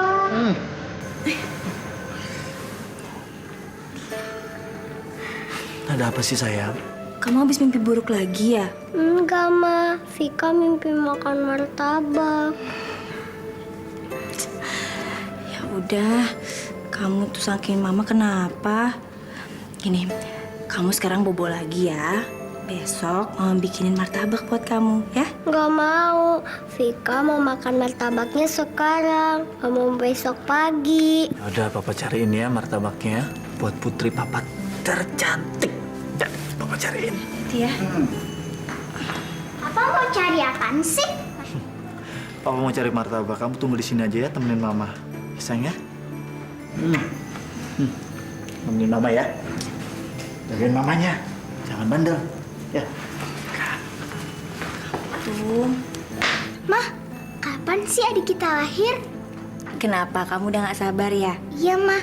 Hmm. Ada apa sih sayang? Kamu habis mimpi buruk lagi ya? Enggak, Ma. Vika mimpi makan martabak. Ya udah, kamu tuh sangkin mama kenapa? Gini, kamu sekarang bobo lagi ya. Besok mama bikinin martabak buat kamu ya. Enggak mau. Vika mau makan martabaknya sekarang. Nggak mau besok pagi. Udah, papa cariin ya martabaknya buat putri papa tercantik. Ya, papa cariin. Iya. Papa mau cari apaan sih? Papa mau cari martabak. Kamu tunggu di sini aja ya, temenin mama. Ya, sayang ya. Temenin mama ya. Jagain mamanya. Jangan bandel. Ya. Tuh. Mah, kapan sih adik kita lahir? Kenapa kamu udah gak sabar ya? Iya, Mah.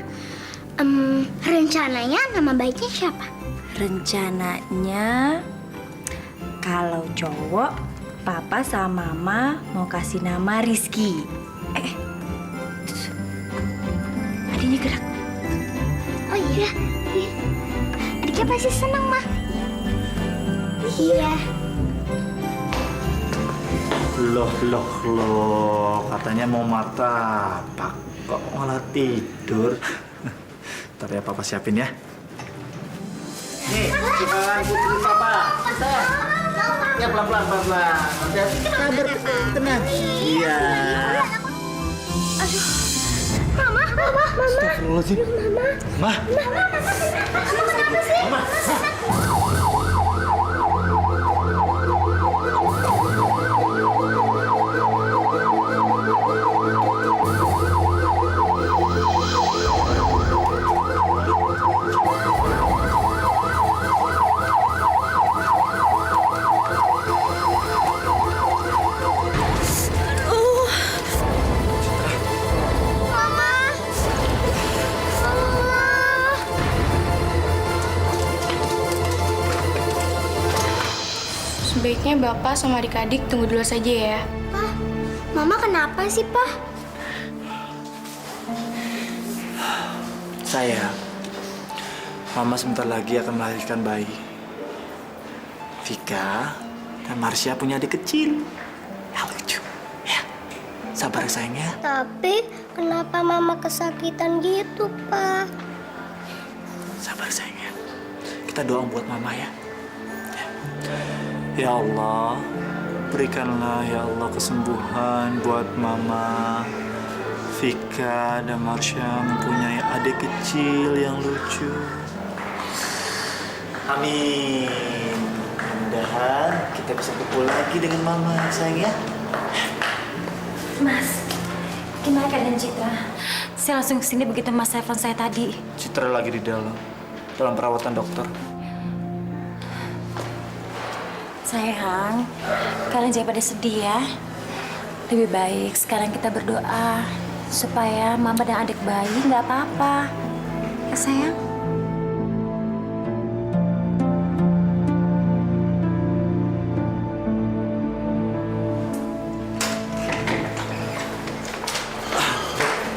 Rencananya nama baiknya siapa? Rencananya kalau cowok, papa sama mama mau kasih nama Rizky. Adiknya gerak. Oh iya. Adiknya pasti senang, Mah. Iya. Loh, katanya mau martabak. Kok malah tidur? Ntar ya papa siapin ya. Nih, makan putri papa. Kita. Ya pelan-pelan. Sabar, tenang. Iya. Mama. Astagfirullahaladzim. Mah. Mama. Sebaiknya Bapak sama adik-adik tunggu dulu saja ya. Pak, Mama kenapa sih, Pak? Sayang, mama sebentar lagi akan melahirkan bayi. Vika dan Marsha punya adik kecil. Ya lucu. Ya, sabar ya sayang ya. Tapi kenapa Mama kesakitan gitu, Pak? Sabar sayang ya. Kita doa buat mama ya. Ya Allah, berikanlah ya Allah kesembuhan buat mama. Vika dan Marsha mempunyai adik kecil yang lucu. Amin. Mudah-mudahan kita bisa kumpul lagi dengan mama sayang ya. Mas, gimana keadaan Citra? Saya langsung kesini begitu Mas telepon saya tadi. Citra lagi di dalam perawatan dokter. Sayang, kalian jangan pada sedih ya. Lebih baik sekarang kita berdoa supaya mama dan adik bayi nggak apa-apa. Ya sayang?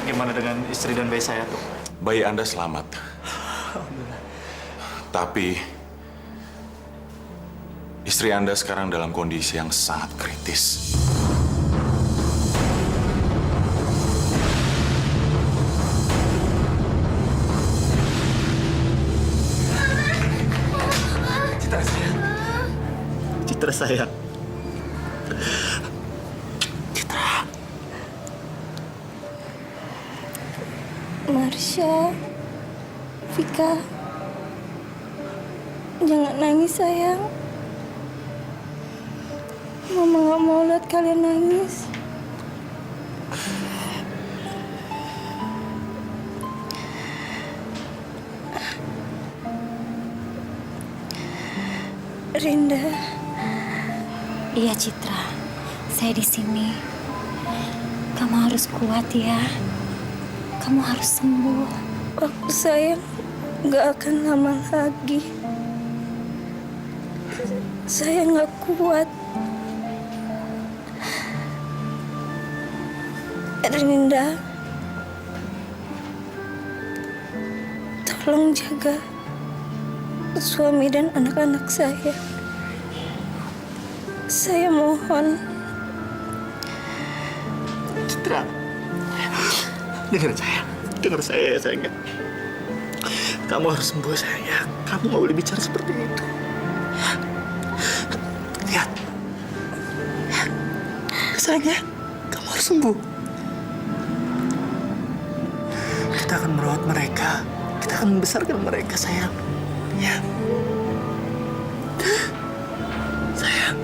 Gimana dengan istri dan bayi saya tuh? Bayi Anda selamat. Tapi istri Anda sekarang dalam kondisi yang sangat kritis. Citra sayang. Marsha, Vika, jangan nangis sayang. Mama nggak mau lihat kalian nangis. Rinda. Iya Citra, saya di sini. Kamu harus kuat ya. Kamu harus sembuh. Waktu saya nggak akan lama lagi. Saya nggak kuat. Rinda, Tolong jaga suami dan anak-anak saya. Saya mohon. Citra, dengar saya ya sayang. Kamu harus sembuh sayang. Kamu nggak boleh bicara seperti itu. Lihat, sayang, kamu harus sembuh. Kita akan merawat mereka. Kita akan membesarkan mereka, sayang. Ya. Sayang.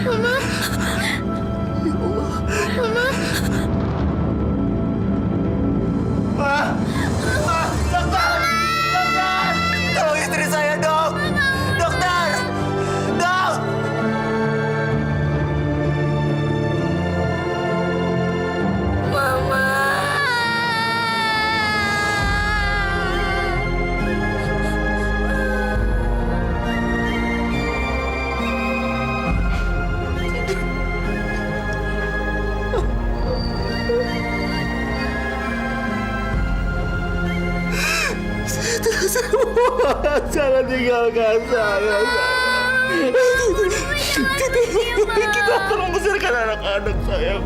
Mama. Mama. Ma! Ma! Dokter! Dokter! Tolong istri saya, dok! Dokter! Dok! Mama. Jangan tinggalkan saya. Kita akan membesarkan anak-anak sayang.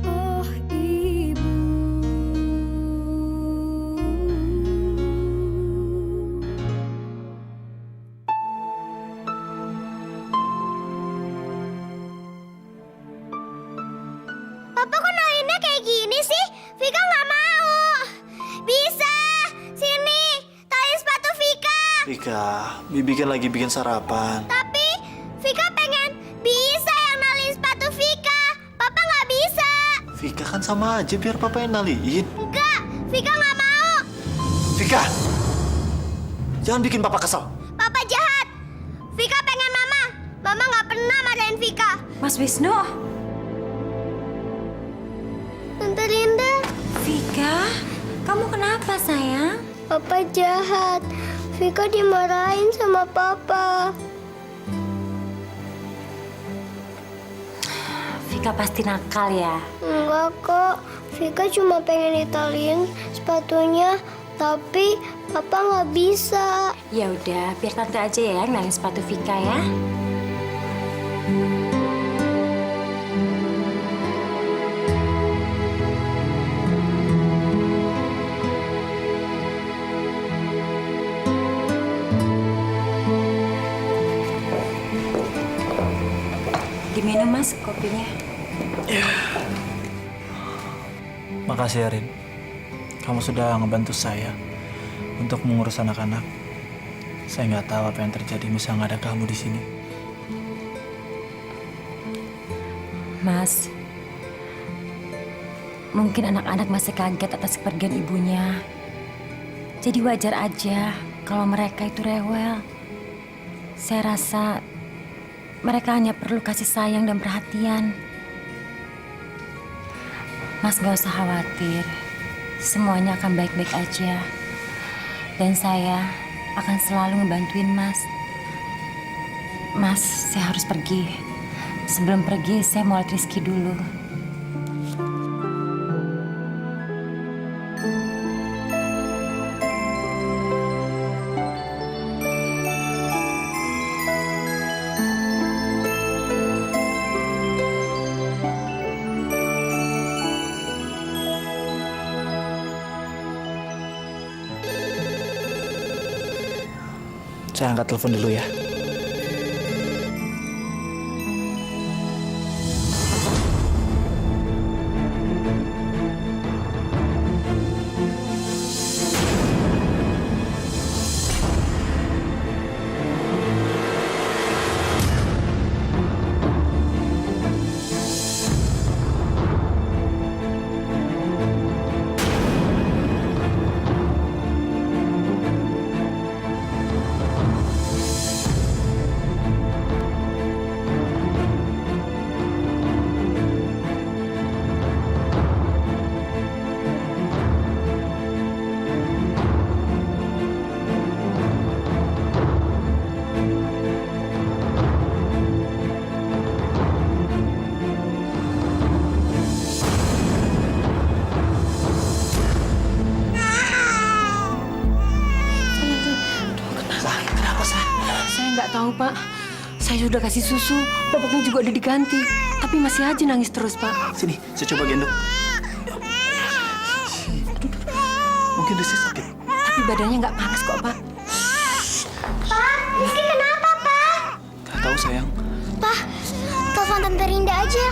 Oh Ibu. Papa kok nainnya kayak gini sih? Vika nggak mau. Bisa. Sini, tali sepatu Vika. Vika, Bibi kan lagi bikin sarapan. Tapi Vika pengen bisa yang nalin sepatu Vika. Papa nggak bisa. Vika kan sama aja, biar papa yang naliin. Enggak, Vika nggak mau. Vika! Jangan bikin papa kesel. Papa jahat. Vika pengen mama. Mama nggak pernah marahin Vika. Mas Wisnu, Tante Linda. Vika, kamu kenapa sayang? Papa jahat. Vika dimarahin sama papa. Vika pasti nakal ya. Enggak kok. Vika cuma pengen ditaliin sepatunya. Tapi papa nggak bisa. Ya udah, biar tante aja ya yang nalin sepatu Vika ya. kopinya. Makasih ya, Rin. Kamu sudah ngebantu saya untuk mengurus anak-anak. Saya nggak tahu apa yang terjadi misal nggak ada kamu di sini. Mas, mungkin anak-anak masih kaget atas kepergian ibunya. Jadi wajar aja kalau mereka itu rewel. Saya rasa mereka hanya perlu kasih sayang dan perhatian. Mas gak usah khawatir, semuanya akan baik-baik aja. Dan saya akan selalu ngebantuin Mas. Mas, saya harus pergi. Sebelum pergi, saya mau lihat Rizky dulu. Saya angkat telepon dulu ya. Saya nggak tahu, Pak. Saya sudah kasih susu, popoknya juga udah diganti. Tapi masih aja nangis terus, Pak. Sini, saya coba gendong. Mungkin Rizky sakit. Tapi badannya nggak panas kok, Pak. Pak, Rizky kenapa, Pak? Gak tahu sayang. Pak, telepon Tante Rinda aja.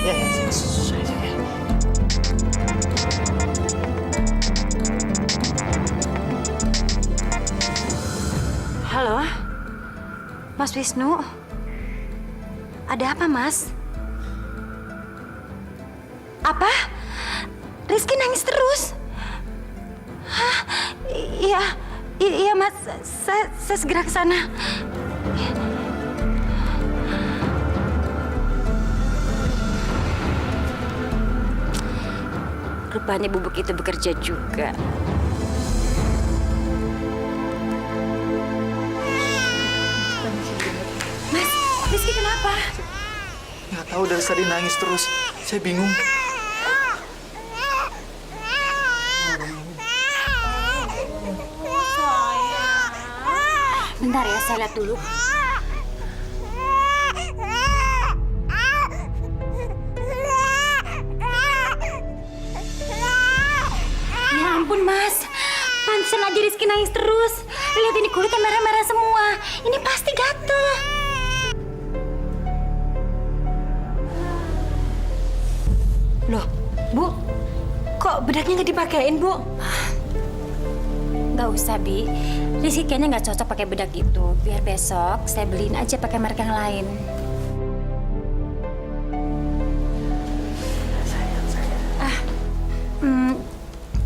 Ya, saya saja. Halo, Mas Wisnu. Ada apa, Mas? Apa? Rizky nangis terus? Hah? Iya, Mas. Saya segera ke sana. Rupanya bubuk itu bekerja juga. Mas, Rizky kenapa? Nggak tahu dari tadi nangis terus. Saya bingung. Bentar ya, saya lihat dulu. Ya ampun, Mas. Pantesan aja Rizky nangis terus. Lihat ini kulitnya merah-merah semua. Ini pasti gatel. Loh, Bu, kok bedaknya nggak dipakein, Bu? Gak usah, Bi. Rizky kayaknya nggak cocok pakai bedak itu. Biar besok saya beliin aja pakai merek yang lain.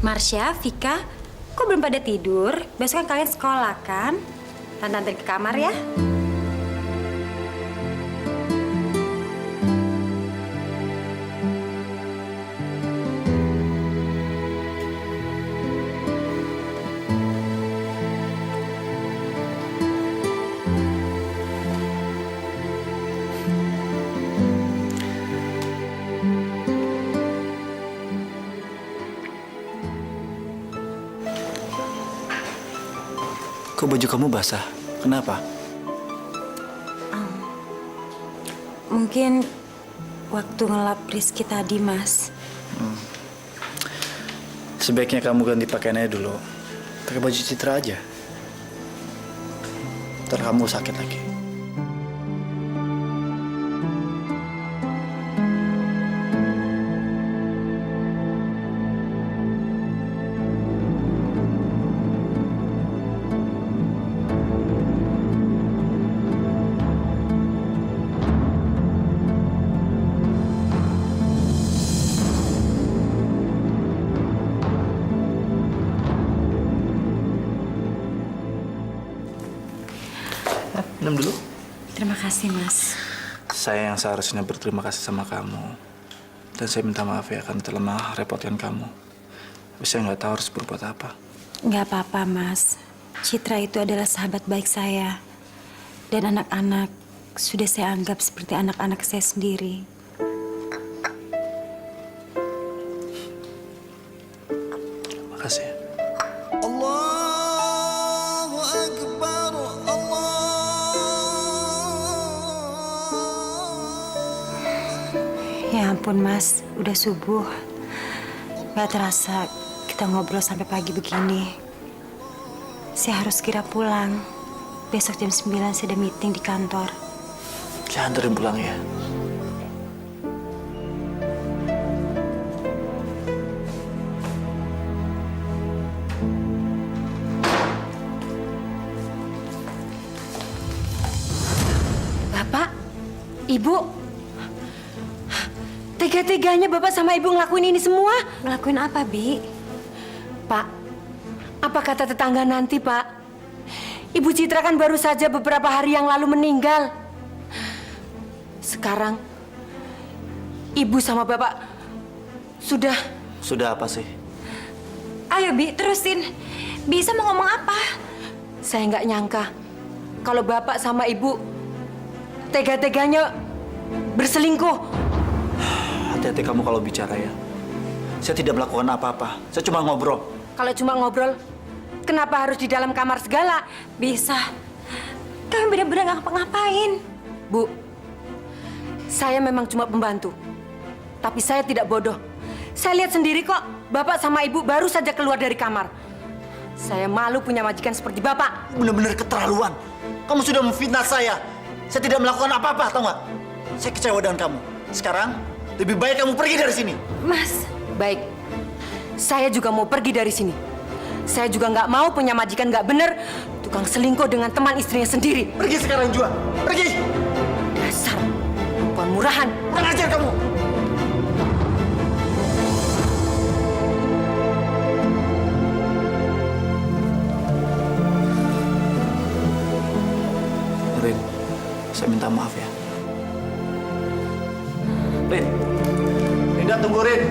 Marsha, Vika, kok belum pada tidur? Besok kan kalian sekolah kan? Tante anterin ke kamar ya. Kok baju kamu basah? Kenapa? Mungkin waktu ngelap Rizky tadi, Mas. Sebaiknya kamu ganti pakaiannya dulu. Pakai baju Citra aja. ntar kamu sakit lagi. Minum dulu. Terima kasih, Mas. Saya yang seharusnya berterima kasih sama kamu. Dan saya minta maaf ya karena telah repotkan kamu. Tapi saya nggak tahu harus berbuat apa. Nggak apa-apa, Mas. Citra itu adalah sahabat baik saya. Dan anak-anak sudah saya anggap seperti anak-anak saya sendiri. Makasih ya. Ya ampun, Mas. Udah subuh. Nggak terasa kita ngobrol sampai pagi begini. Saya harus kira pulang. Besok jam 9 saya ada meeting di kantor. Saya anterin pulang ya. Bapak, Ibu, tega-teganya Bapak sama Ibu ngelakuin ini semua? Ngelakuin apa, Bi? Pak, apa kata tetangga nanti, Pak? Ibu Citra kan baru saja beberapa hari yang lalu meninggal. Sekarang, Ibu sama Bapak sudah... Sudah apa sih? Ayo, Bi, terusin. Bisa mau ngomong apa? Saya nggak nyangka kalau Bapak sama Ibu tega-teganya berselingkuh. Hati-hati kamu kalau bicara ya. Saya tidak melakukan apa-apa. Saya cuma ngobrol. Kalau cuma ngobrol, kenapa harus di dalam kamar segala? Bisa. Kami benar-benar nggak ngapa-ngapain. Bu, saya memang cuma pembantu. Tapi saya tidak bodoh. Saya lihat sendiri kok, Bapak sama Ibu baru saja keluar dari kamar. Saya malu punya majikan seperti Bapak. Benar-benar keterlaluan. Kamu sudah memfitnah saya. Saya tidak melakukan apa-apa, tahu nggak? Saya kecewa dengan kamu. Sekarang, lebih baik kamu pergi dari sini. Mas, Baik, saya juga mau pergi dari sini. Saya juga nggak mau punya majikan nggak bener, tukang selingkuh dengan teman istrinya sendiri. Pergi sekarang juga. Pergi. Dasar perempuan murahan. Kurang ajar kamu. Rin, saya minta maaf ya. Rin, Linda tunggu Rin.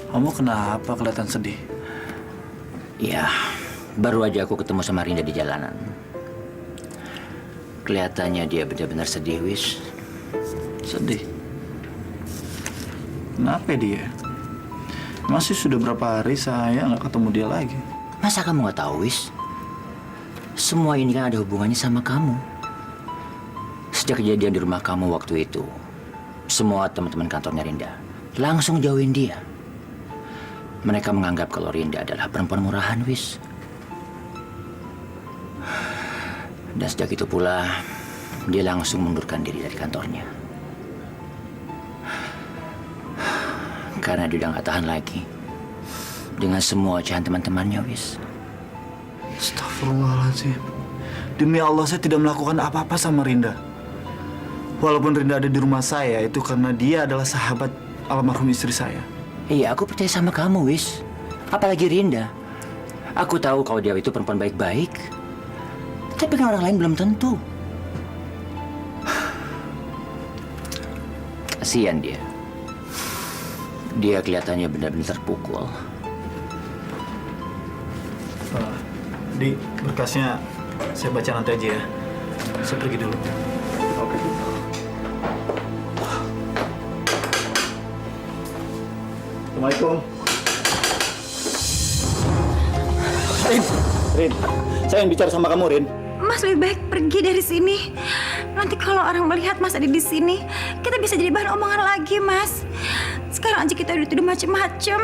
Kamu kenapa kelihatan sedih? Ya, baru aja aku ketemu sama Rinda di jalanan. Kelihatannya dia benar-benar sedih, Wis. Sedih? Kenapa dia? Masih sudah berapa hari saya nggak ketemu dia lagi. Masa kamu nggak tahu, Wis? Semua ini kan ada hubungannya sama kamu. Sejak kejadian di rumah kamu waktu itu, semua teman-teman kantornya Rinda langsung jauhin dia. Mereka menganggap kalau Rinda adalah perempuan murahan, Wis. Dan sejak itu pula, dia langsung mundurkan diri dari kantornya. Karena dia udah nggak tahan lagi dengan semua ocehan teman-temannya, Wis. Astagfirullahaladzim. Demi Allah saya tidak melakukan apa-apa sama Rinda. Walaupun Rinda ada di rumah saya, itu karena dia adalah sahabat almarhum istri saya. Iya, aku percaya sama kamu, Wis. Apalagi Rinda. Aku tahu kalau dia itu perempuan baik-baik. Tapi kan orang lain belum tentu. Kasihan dia. Dia kelihatannya benar-benar terpukul. Di berkasnya saya baca nanti aja ya. Saya pergi dulu. Oke. Assalamualaikum. Rin, saya yang bicara sama kamu, Rin. Mas lebih baik pergi dari sini. Nanti kalau orang melihat Mas ada di sini, kita bisa jadi bahan omongan lagi, Mas. Sekarang aja kita udah tuduh macem-macem.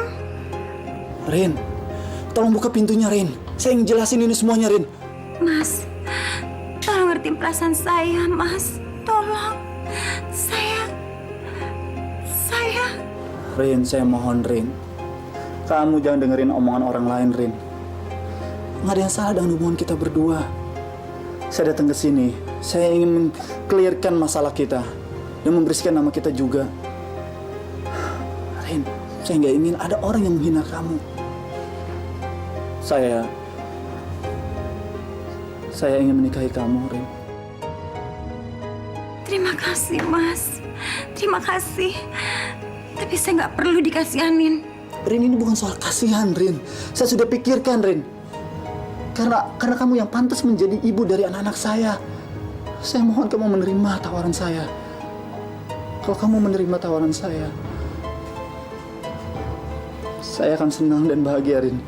Rin, tolong buka pintunya, Rin. Saya yang jelasin ini semuanya, Rin. Mas, tolong ngertiin perasaan saya, Mas. Tolong. Saya... Rin, saya mohon, Rin. Kamu jangan dengerin omongan orang lain, Rin. Nggak ada yang salah dengan hubungan kita berdua. Saya datang ke sini, saya ingin meng-clearkan masalah kita dan membersihkan nama kita juga. Rin, saya nggak ingin ada orang yang menghina kamu. Saya ingin menikahi kamu, Rin. Terima kasih, Mas. Terima kasih. Tapi saya nggak perlu dikasihanin. Rin, ini bukan soal kasihan, Rin. Saya sudah pikirkan, Rin. Karena kamu yang pantas menjadi ibu dari anak-anak saya. Saya mohon kamu menerima tawaran saya. Kalau kamu menerima tawaran saya akan senang dan bahagia, Rin.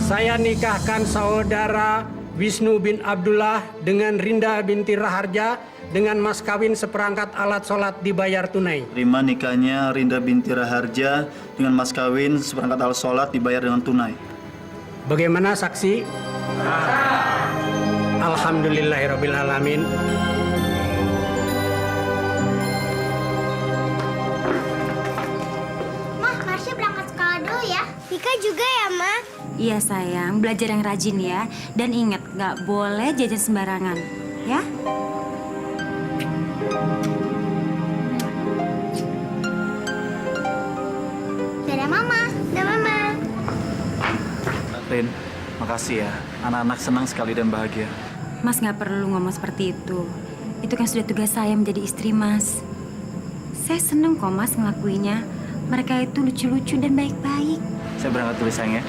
Saya nikahkan saudara Wisnu bin Abdullah dengan Rinda binti Raharja dengan mas kawin seperangkat alat sholat dibayar tunai. Terima nikahnya Rinda binti Raharja dengan mas kawin seperangkat alat sholat dibayar dengan tunai. Bagaimana saksi? Alhamdulillahirrabbilalamin. Mah, Marsha berangkat sekolah dulu ya. Vika juga ya, Ma? Iya sayang, belajar yang rajin ya. Dan ingat, nggak boleh jajan sembarangan, ya? Dadah Mama, dadah Mama. Rin, makasih ya. Anak-anak senang sekali dan bahagia. Mas nggak perlu ngomong seperti itu. Itu kan sudah tugas saya menjadi istri Mas. Saya seneng kok Mas ngelakuinya. Mereka itu lucu-lucu dan baik-baik. Saya berangkat dulu, sayang ya.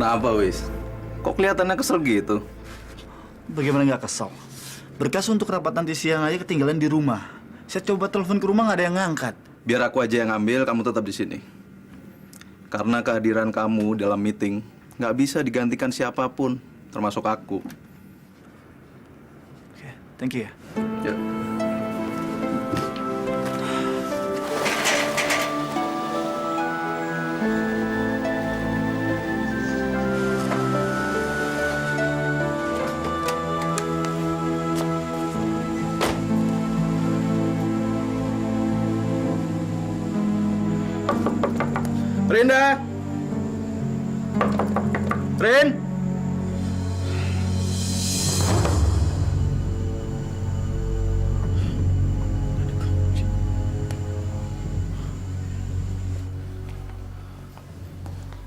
Kenapa, Wis? Kok kelihatannya kesel gitu? Bagaimana nggak kesel? Berkas untuk rapat nanti siang aja ketinggalan di rumah. Saya coba telepon ke rumah nggak ada yang ngangkat. Biar aku aja yang ambil, kamu tetap di sini. Karena kehadiran kamu dalam meeting nggak bisa digantikan siapapun, termasuk aku. Oke, thank you ya. Ya. Rinda! Rin!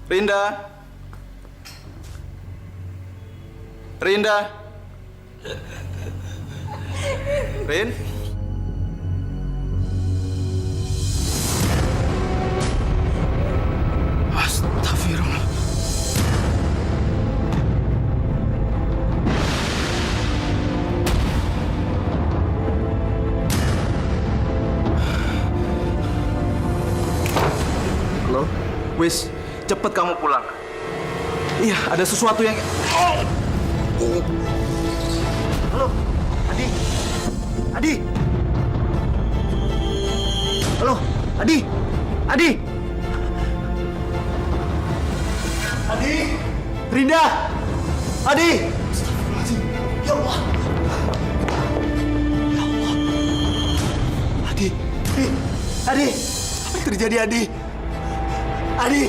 Rinda! Rinda! Rin? Astagfirullah. Halo? Wis, cepet kamu pulang. Iya, ada sesuatu yang... Halo, Adi. Adi. Halo, Adi. Adi. Adi. Rinda. Adi. Astagfirullahaladzim. Ya Allah. Ya Allah. Adi! Apa yang terjadi, Adi? Adi!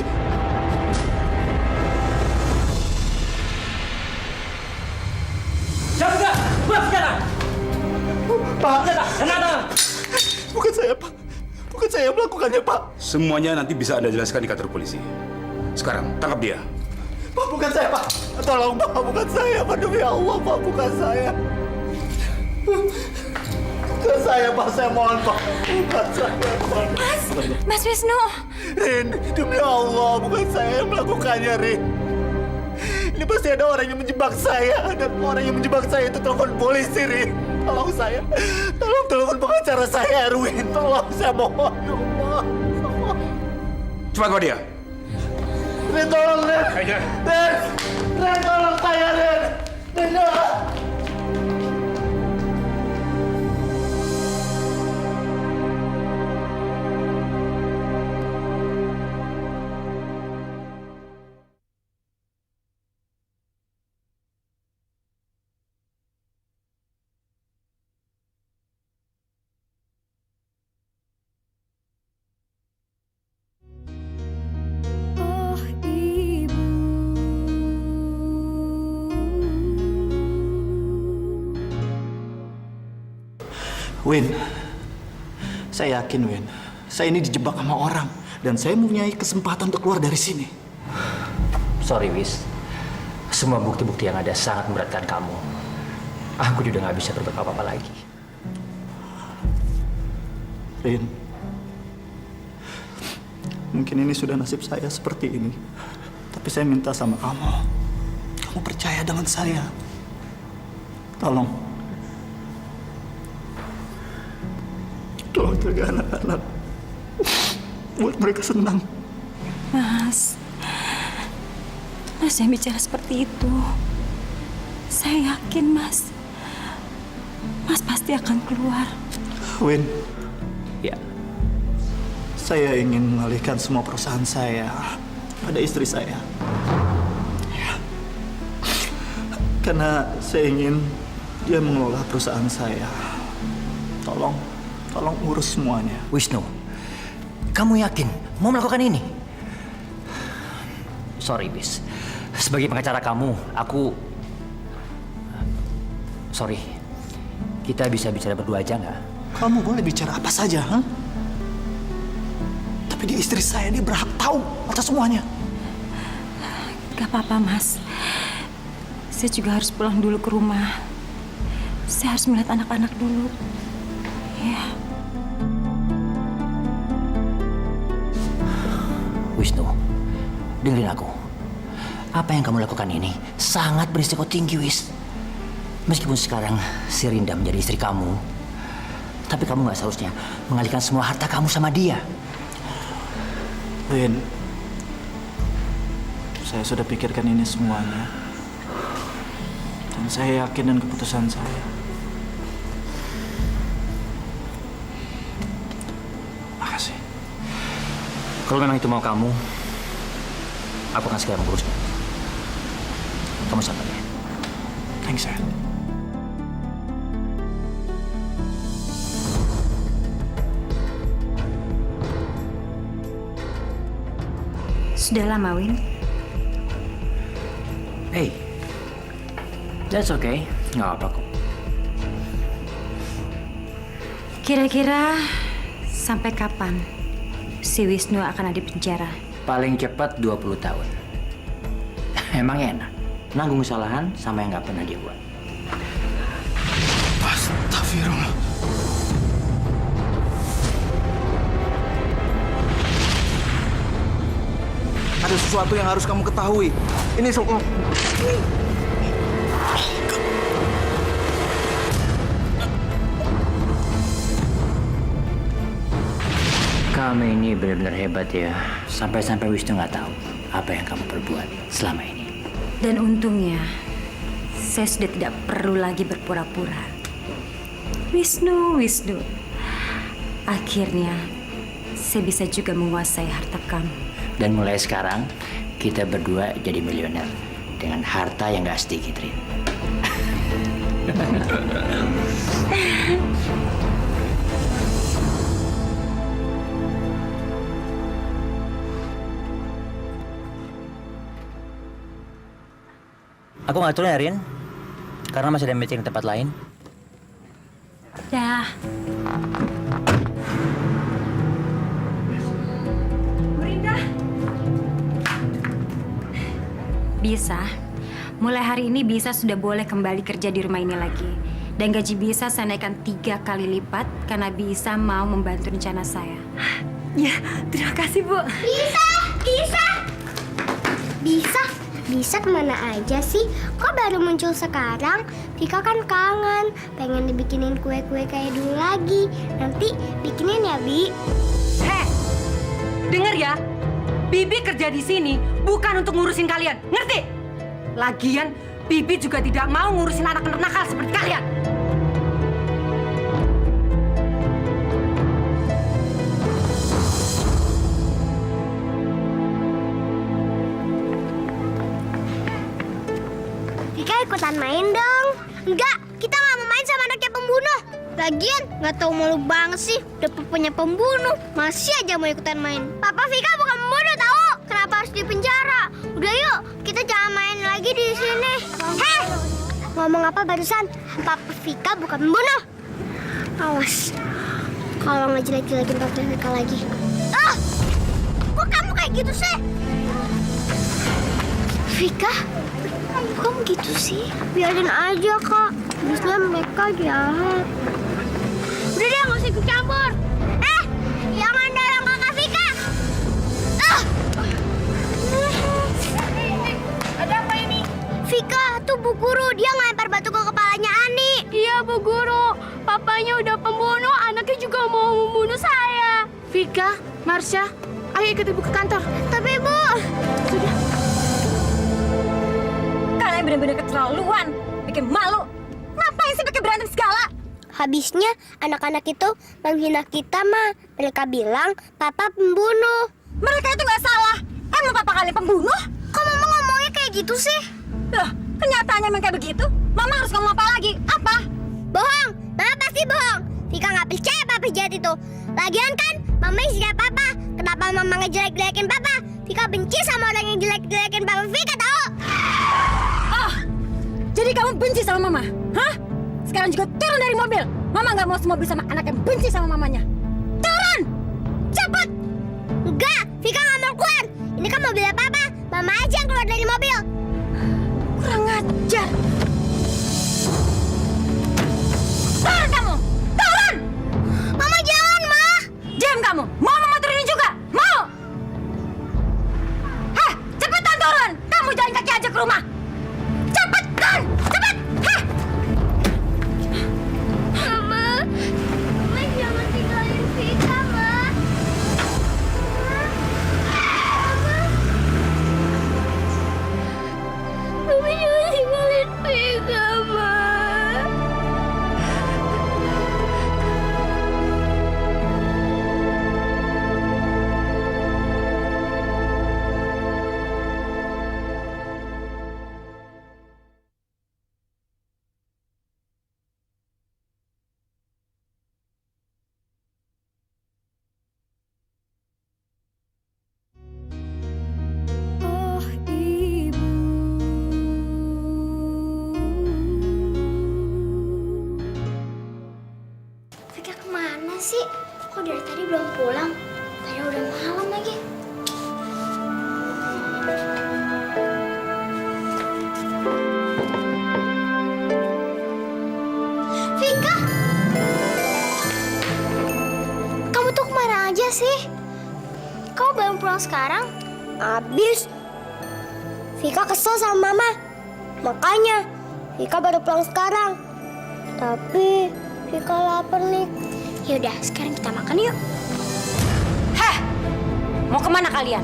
Jaga! Buat sekarang! Pak! Kenapa? Bukan saya, Pak. Bukan saya yang melakukannya, Pak. Semuanya nanti bisa Anda jelaskan di kantor polisi. Sekarang, tangkap dia. Pak, bukan saya, Pak. Tolong, Pak. Bukan saya, Pak. Demi Allah, Pak. Bukan saya. Bukan saya, Pak. Saya mohon, Pak. Bukan saya, Pak. Mas Wisnu. Rin, demi Allah. Bukan saya yang melakukannya, Rin. Ini pasti ada orang yang menjebak saya. Dan orang yang menjebak saya itu telepon polisi, Rin. Tolong saya. Tolong telepon pengacara saya, Erwin. Tolong, saya mohon. Ya Allah. Cepat bawa dia. Rin, tolong, Rin. Ayo. Rin, Rin, tolong saya, Rin. Rin, tolong. Win, saya yakin, Win, saya ini dijebak sama orang dan saya mempunyai kesempatan untuk keluar dari sini. Sorry, Wis. Semua bukti-bukti yang ada sangat memberatkan kamu. Aku juga nggak bisa berbuat apa-apa lagi. Rin, mungkin ini sudah nasib saya seperti ini. Tapi saya minta sama kamu, kamu percaya dengan saya. Tolong jaga anak-anak. Buat mereka senang. Mas yang bicara seperti itu. Saya yakin, Mas pasti akan keluar. Win, Ya, saya ingin mengalihkan semua perusahaan saya pada istri saya. Ya. Karena saya ingin dia mengelola perusahaan saya. Tolong urus semuanya. Wisnu, kamu yakin mau melakukan ini? Sorry, Wis. Sebagai pengacara kamu, aku... Sorry. Kita bisa bicara berdua aja nggak? Kamu boleh bicara apa saja, ha? Tapi dia istri saya, dia berhak tahu atas semuanya. Gak apa-apa, Mas. Saya juga harus pulang dulu ke rumah. Saya harus melihat anak-anak dulu. Ya. Wisnu, dengerin aku. Apa yang kamu lakukan ini sangat berisiko tinggi, Wis. Meskipun sekarang si Rinda menjadi istri kamu, tapi kamu nggak seharusnya mengalihkan semua harta kamu sama dia. Win, saya sudah pikirkan ini semuanya. Dan saya yakin dengan keputusan saya. Makasih. Kalau memang itu mau kamu, aku akan segera mengurusnya. Kamu sabar ya. Thanks, ya. Sudah lama, Win? Hey, that's okay. Nggak apa kok. Kira-kira sampai kapan si Wisnu akan ada di penjara? Paling cepat 20 tahun. Emang enak. Nanggung kesalahan sama yang nggak pernah dia buat. Astagfirullah. Ada sesuatu yang harus kamu ketahui. Ini soal... Kamu ini benar-benar hebat ya. Sampai-sampai Wisnu nggak tahu apa yang kamu perbuat selama ini. Dan untungnya, saya sudah tidak perlu lagi berpura-pura. Wisnu. Akhirnya, saya bisa juga menguasai harta kamu. Dan mulai sekarang, kita berdua jadi miliuner. Dengan harta yang nggak sedikit, Rin. Aku nggak turun ya, Rin. Karena masih ada meeting di tempat lain. Dah. Rinda. Bisa. Mulai hari ini Bisa sudah boleh kembali kerja di rumah ini lagi. Dan gaji Bisa saya naikkan 3 kali lipat karena Bisa mau membantu rencana saya. Ya, terima kasih, Bu. Bisa, bisa. Bisa, bisa kemana aja sih? Kok baru muncul sekarang? Vika kan kangen, pengen dibikinin kue-kue kayak dulu lagi. Nanti bikinin ya, Bi. Heh, denger ya. Bibi kerja di sini bukan untuk ngurusin kalian, ngerti? Lagian, Bibi juga tidak mau ngurusin anak-anak nakal seperti kalian. Vika ikutan main dong. Enggak, kita nggak mau main sama anaknya pembunuh. Lagian, nggak tahu malu banget sih. Udah punya pembunuh, masih aja mau ikutan main. Papa Vika bukan pembunuh tahu. Kenapa harus dipenjara? Udah yuk, kita jangan main lagi di sini. Heh, ngomong apa barusan? Papa Vika bukan pembunuh. Awas, kalau nggak jelek-jelekin Papa Vika lagi. Ah, kok kamu kayak gitu sih? Vika, kok kamu gitu sih? Biarin aja, Kak. Biasanya mereka jahat. Udah deh, nggak usah ikut campur. Jangan dorong Kakak Vika. Ada apa ini? Vika, tuh Bu Guru. Dia ngelempar batu ke kepalanya Ani. Iya, Bu Guru. Papanya udah pembunuh, anaknya juga mau membunuh saya. Vika, Marsha, ayo ikut Ibu ke kantor. Tapi, Bu... Sudah. Kalian benar-benar keterlaluan, bikin malu. Ngapain sih pakai berantem segala? Habisnya anak-anak itu menghina kita, Ma. Mereka bilang Papa pembunuh. Mereka itu nggak salah. Emang papa kalian pembunuh? Kok Mama ngomongnya kayak gitu sih? Loh, kenyataannya memang kayak begitu. Mama harus ngomong apa lagi? Apa? Bohong, Mama pasti bohong. Vika nggak percaya Papa jahat itu. Lagian kan, Mama istri Papa. Kenapa Mama ngejelek-jelekin Papa? Vika benci sama orang yang jelek-jelekin Papa Vika tahu? Oh, jadi kamu benci sama Mama? Hah? Sekarang juga turun dari mobil. Mama nggak mau semobil sama anak yang benci sama mamanya. Turun! Cepat! Enggak, Vika nggak mau keluar. Ini kan mobilnya Papa. Mama aja yang keluar dari mobil. Kurang ajar. Turun kamu! Turun! Mama jangan, Ma. Diam kamu! Mau Mama turunin juga? Mau? Heh, cepetan turun! Kamu jalan kaki aja ke rumah. Cepetan! Cepet! Heh! Mama jangan tinggalin Vika, Ma. Mama jangan tinggalin Vika, Ma. Vika kemana sih? Kok dari tadi belum pulang? Padahal udah malam lagi. Vika! Kamu tuh kemana aja sih? Kamu baru pulang sekarang? Abis. Vika kesel sama Mama. Makanya Vika baru pulang sekarang. Tapi Vika lapar nih. Yaudah, sekarang kita makan yuk. Heh! Mau kemana kalian?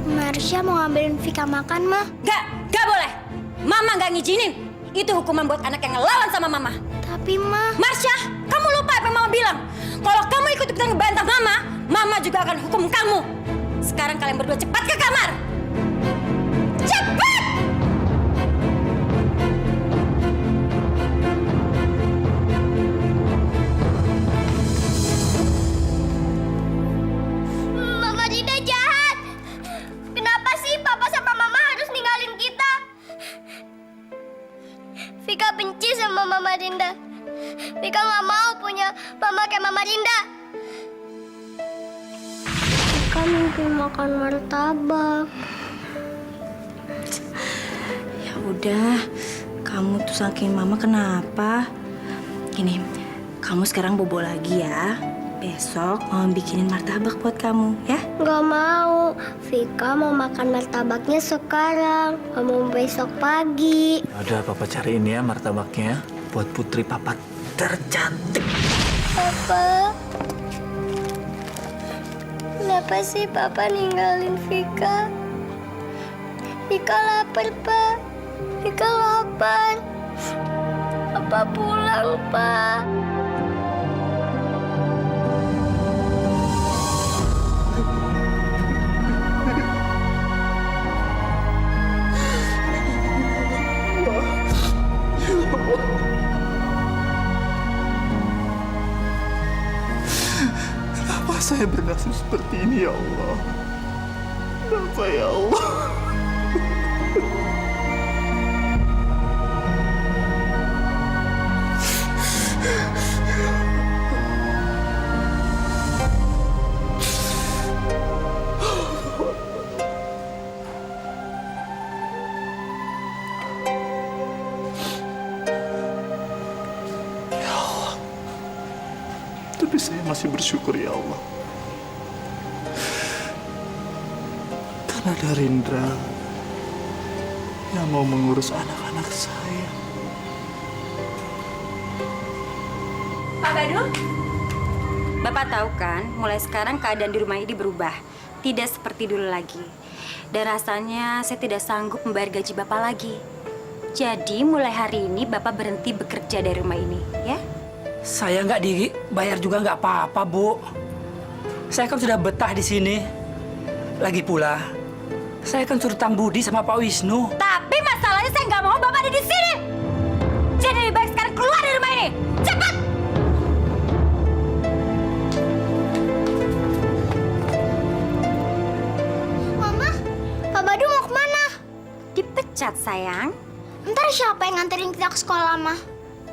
Marsha mau ngambilin Vika makan, Ma. Gak boleh. Mama gak ngizinin. Itu hukuman buat anak yang ngelawan sama Mama. Tapi, Ma... Marsha, kamu lupa apa yang Mama bilang? Kalau kamu ikut-ikutan ngebantah Mama, Mama juga akan hukum kamu. Sekarang kalian berdua cepat ke kamar. Cepat! Mama tidak jahat. Kenapa sih Papa sama mimpi makan martabak. Ya udah, kamu tuh saking mama kenapa? Gini, kamu sekarang bobo lagi ya. Besok mama bikinin martabak buat kamu ya. Nggak mau. Vika mau makan martabaknya sekarang. Nggak mau besok pagi. Udah, Papa cariin ya martabaknya buat putri Papa tercantik. Papa, kenapa sih Papa ninggalin Vika? Vika lapar, Pak. Vika lapar. Papa pulang, Pak. Kenapa saya bernasib seperti ini ya Allah? Kenapa ya Allah? Tapi saya masih bersyukur ya Allah. Karena ada Rindra yang mau mengurus anak-anak saya. Pak Badul, Bapak tahu kan, mulai sekarang keadaan di rumah ini berubah. Tidak seperti dulu lagi. Dan rasanya saya tidak sanggup membayar gaji Bapak lagi. Jadi mulai hari ini Bapak berhenti bekerja dari rumah ini, ya? Saya nggak dibayar juga nggak apa-apa, Bu. Saya kan sudah betah di sini. Lagi pula, saya kan suruh tang budi sama Pak Wisnu. Tapi masalahnya saya nggak mau Bapak ada di sini. Jadi lebih baik sekarang keluar dari rumah ini. Cepat! Mama, Pak Badu mau kemana? Dipecat, sayang. Ntar siapa yang nganterin kita ke sekolah, Ma?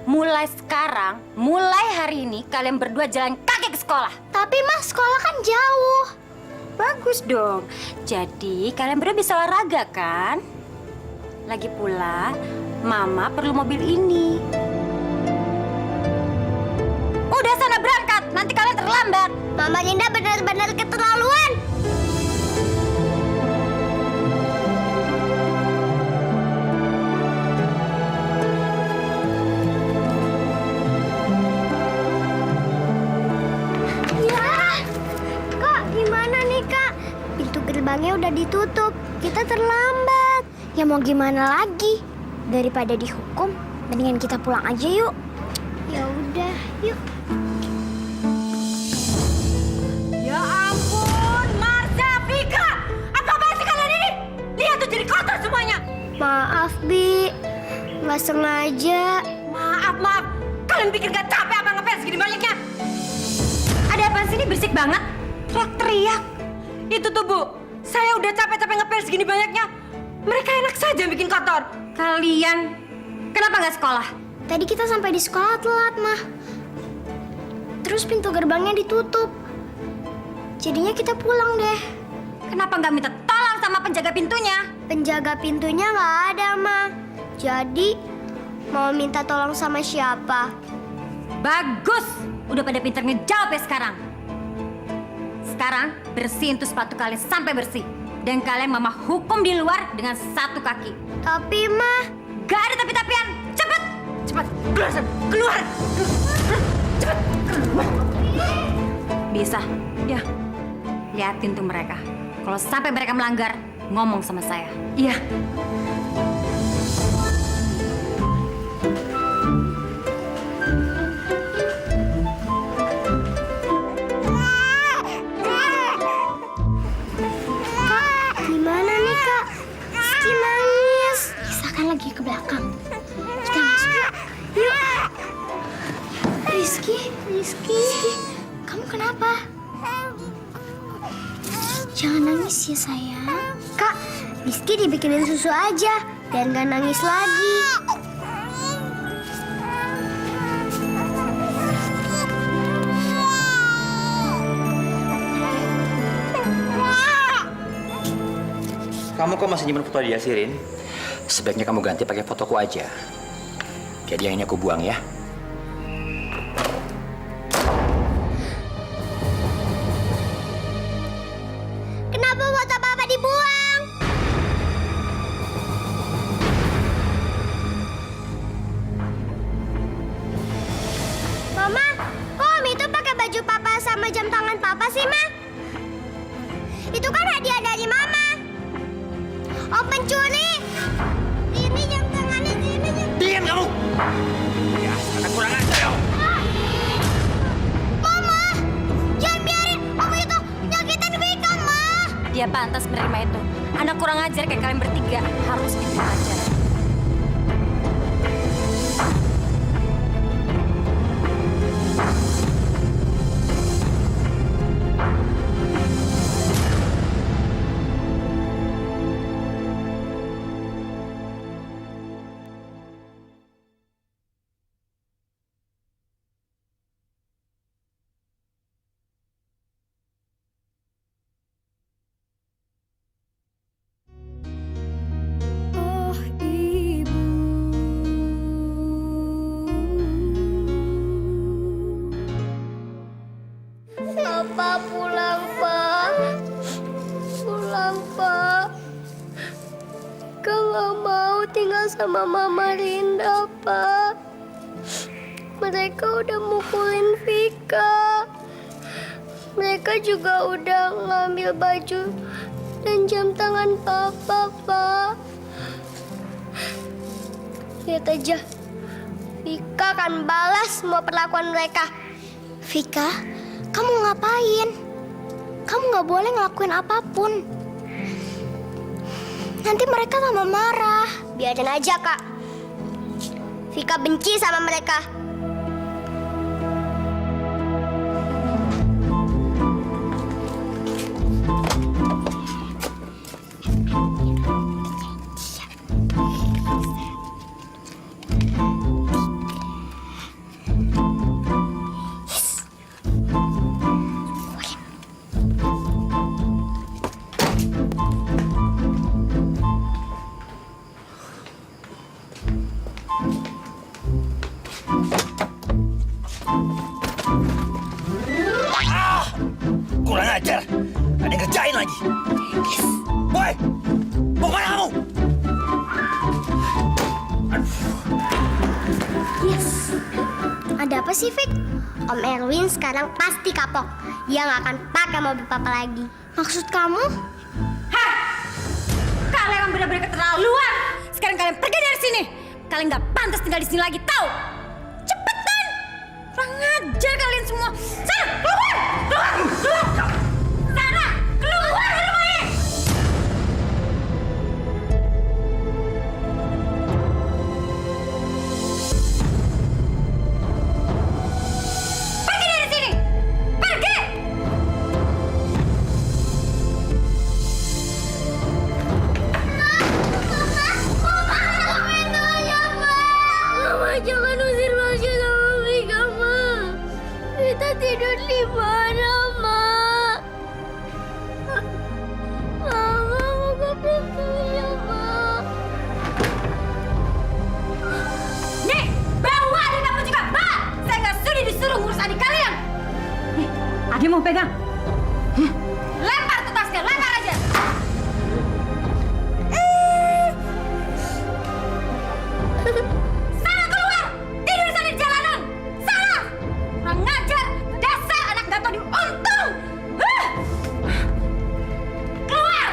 Mulai sekarang, mulai hari ini kalian berdua jalan kaki ke sekolah. Tapi Ma, sekolah kan jauh. Bagus dong. Jadi kalian berdua bisa olahraga kan? Lagi pula, Mama perlu mobil ini. Udah sana berangkat, nanti kalian terlambat. Mama Linda benar-benar keterlaluan. Gerbangnya udah ditutup, kita terlambat. Ya mau gimana lagi? Daripada dihukum, mendingan kita pulang aja yuk. Ya udah, yuk. Ya ampun, Marsha, Vika! Apa-apaan sih kalian ini? Lihat tuh jadi kotor semuanya. Maaf, Bi. Nggak sengaja. Maaf. Kalian pikir gak capek apa ngepel segini banyaknya? Ada apa sih ini berisik banget? Teriak-teriak. Itu tuh, Bu. Saya udah capek-capek ngepel segini banyaknya. Mereka enak saja bikin kotor. Kalian kenapa nggak sekolah? Tadi kita sampai di sekolah telat, Mah. Terus pintu gerbangnya ditutup. Jadinya kita pulang deh. Kenapa nggak minta tolong sama penjaga pintunya? Penjaga pintunya nggak ada, Mah. Jadi mau minta tolong sama siapa? Bagus. Udah pada pinter ngejawab ya sekarang. Sekarang bersihin tuh sepatu kalian sampai bersih. Dan kalian Mama hukum di luar dengan satu kaki. Tapi, Mah. Gak ada tapi-tapian. Cepet. Keluar sana. Keluar. Cepet. Keluar. Bisa. Ya. Liatin tuh mereka. Kalau sampai mereka melanggar, ngomong sama saya. Iya. Lagi ke belakang. Kita masuk yuk. Yuk. Rizky. Kamu kenapa? Jangan nangis ya, sayang. Kak, Rizky dibikinin susu aja. Dan gak nangis lagi. Kamu kok masih nyimpen foto dia, Sirin? Sebaiknya kamu ganti pakai fotoku aja. Jadi yang ini aku buang ya. Kenapa foto papa dibuang? Mama, kok Om itu pakai baju papa sama jam tangan papa sih, Ma? Itu kan hadiah dari Mama. Om pencuri! Ini jam tangannya, ini jam... Diam kamu! Ya, akan kurang ajar ya. Mama! Jangan biarin Om itu nyakitin Vika, Ma! Dia pantas menerima itu. Anak kurang ajar kayak kalian bertiga harus diberi pelajaran. Papa pulang, Pak. Pulang, Pak. Kak nggak mau tinggal sama Mama Rinda, Pak. Mereka udah mukulin Vika. Mereka juga udah ngambil baju dan jam tangan Papa, Pak. Lihat aja, Vika akan balas semua perlakuan mereka. Vika, kamu ngapain? Kamu nggak boleh ngelakuin apapun. Nanti mereka lama marah. Biarin aja, Kak. Vika benci sama mereka. Kurang ajar. Ada yang ngerjain lagi. Boy! Mau kemana kamu? Yes. Ada apa sih, Vic? Om Erwin sekarang pasti kapok. Dia nggak akan pakai mobil papa lagi. Maksud kamu? Hah! Kalian benar-benar keterlaluan. Sekarang kalian pergi dari sini. Kalian nggak pantas tinggal di sini lagi, tahu? Cepetan! Kurang ajar kalian semua. Sana, keluar! Keluar! Keluar! Sana, keluar dari rumah ini! Pergi dari sini! Pergi! Mama, jangan usir Masya sama Vika, Ma. Kita tidur di mana, Ma? Mama, buka pintunya, Ma. Nih, bawa adik kamu juga, bawa! Saya nggak sudi disuruh ngurus adik kalian. Nih, adik mau pegang. Lempar tuh tasnya, lempar aja. Sana keluar, tidur sana di jalanan. Sana, kurang ngajar, dasar anak nggak tahu diuntung. Keluar.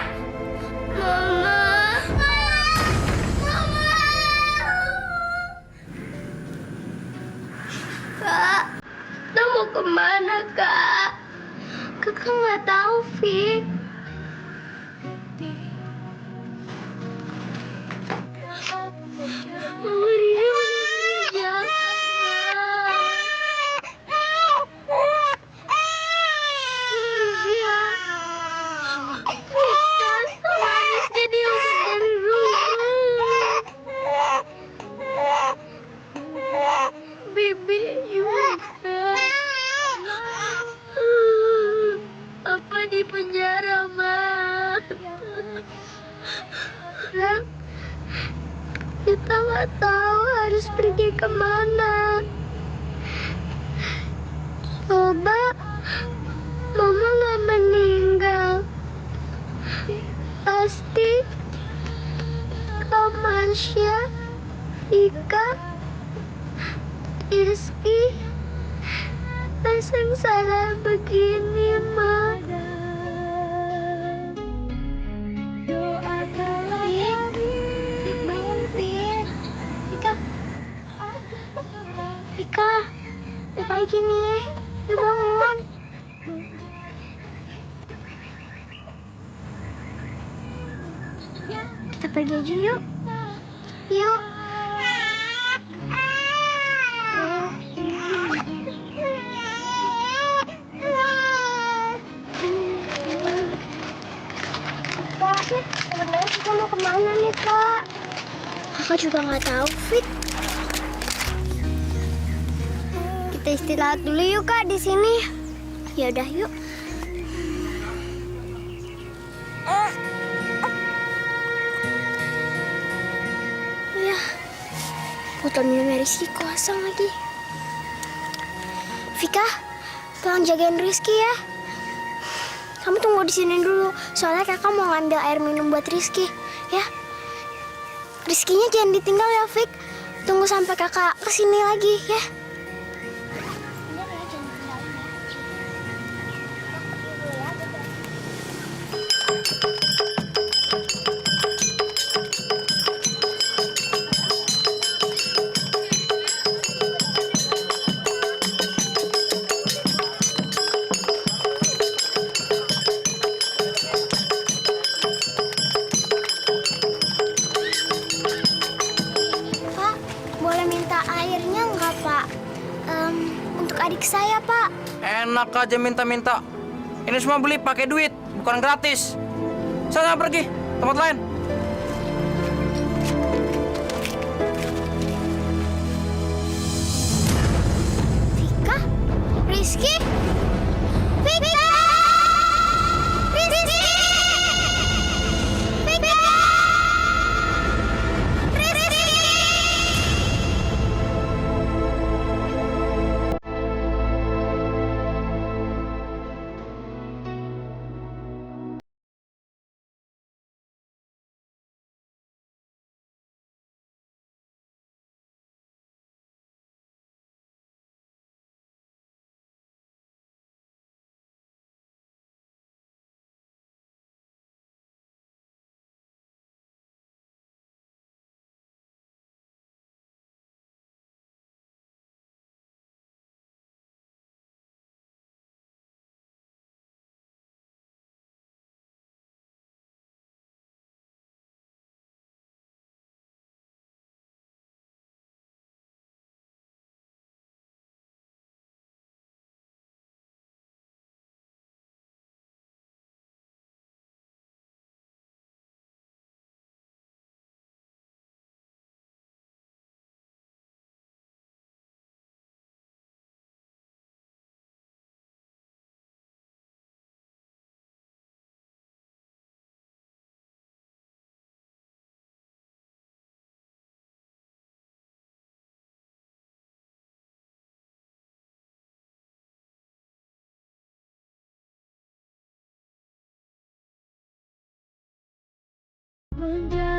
Mama. Mama. Kak, kita mau kemana, Kak? Kakak nggak tahu, Vic. Mama Ria jangan. Ria. Jadi usir dari rumah. Bibi juga. Apa di penjara, Ma? Bang, kita nggak tahu harus pergi kemana. Coba Mama nggak meninggal, pasti Kak Marsha, Ika, Rizky pasang salah begini, Ma. Bangun, Fit. Ika, Ika, kayak gini, yuk bangun. Kita pergi aja yuk. Yuk. Kak, sebenarnya kita mau kemana nih, Kak? Kakak juga nggak tahu, Fit. Kita istirahat dulu yuk, Kak, di sini. Ya udah, yuk. Ya, botol minum Rizky kosong lagi. Vika, tolong jagain Rizky ya. Kamu tunggu di sini dulu, soalnya kakak mau ngambil air minum buat Rizky, ya. Rizkynya jangan ditinggal ya, Fik. Tunggu sampai kakak kesini lagi, ya. Pak, boleh minta airnya nggak, Pak? Untuk adik saya, Pak. Enak aja minta-minta. Ini semua beli pakai duit, bukan gratis. Saya pergi tempat lain. Vika? Rizky? Vika! Rizky! Vika! Rizky! Menjadi